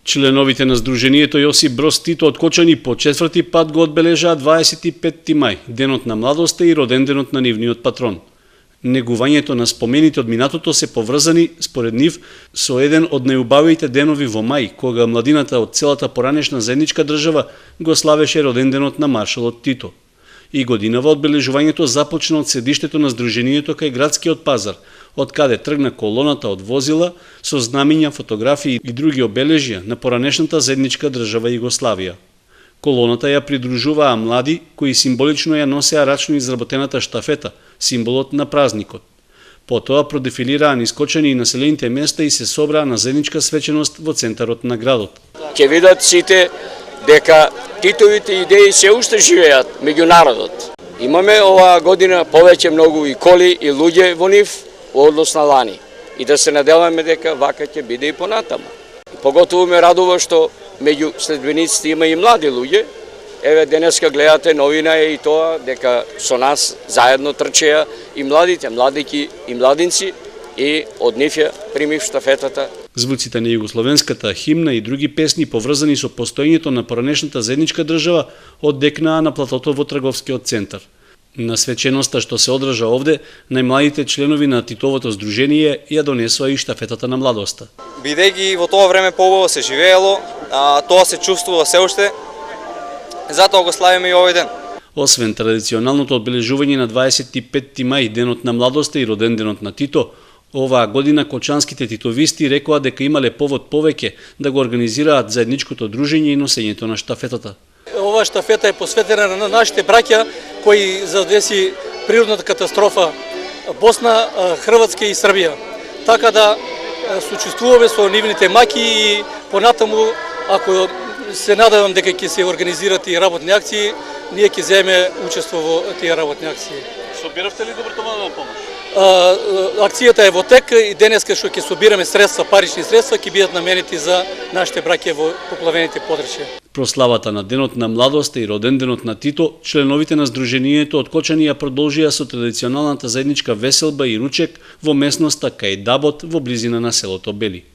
Членовите на Сдруженијето Јосип Броз Тито од Кочани по четврти пат го одбележаа 25 мај, денот на младоста и роден денот на нивниот патрон. Негувањето на спомените од минатото се поврзани, според нив, со еден од најубавите денови во мај, кога младината од целата поранешна заедничка држава го славеше роден денот на маршалот Тито. И годинава одбележувањето започна од седиштето на Сдруженијето кај градскиот пазар, од каде тргна колоната од возила со знамиња, фотографии и други обележја на поранешната заедничка држава Југославија. Колоната ја придружуваа млади кои символично ја носеа рачно изработената штафета, символот на празникот. Потоа продефилираа низ Кочани и населените места и се собраа на заедничка свеченост во центарот на градот. Ќе видат сите дека Титовите идеи се уште живеат меѓу народот. Имаме оваа година повеќе многу и коли и луѓе во нив во однос на лани. И да се надеваме дека вака ќе биде и понатаму. Поготово ме радува што меѓу следбениците има и млади луѓе. Еве денеска гледате новина е и тоа дека со нас заедно трчеа и младите, младики и младинци и од нив ја примив штафетата. Звуците на југословенската химна и други песни поврзани со постоењето на поранешната заедничка држава оддекнаа на платото во трговскиот центар. На свеченоста што се одржа овде, најмладите членови на Титовото Сдружение ја донесоа и штафетата на младоста. Бидејќи во тоа време поубаво се живеело, тоа се чувствува се уште, затоа го славиме и овој ден. Освен традиционалното одбележување на 25 мај, денот на младоста и роден денот на Тито, оваа година кочанските титовисти рекоа дека имале повод повеќе да го организираат заедничкото дружење и носењето на штафетата. Оваа штафета е посветена на нашите браќа кои задеси природната катастрофа Босна, Хрватска и Србија. Така да сочувствуваме со нивните маки и понатаму, ако се надевам дека ќе се организират и работни акции, ние ќе земеме учество во тие работни акции. Собиравте ли добротворна помош? Акцијата е во тек и денеска што ќе собираме средства, парични средства, ќе бидат наменети за нашите браќа во поплавените подрачја. Прославата на денот на младоста и роден денот на Тито, членовите на Сдруженијето од Кочани ја продолжија со традиционалната заедничка веселба и ручек во местноста кај Дабот во близина на селото Бели.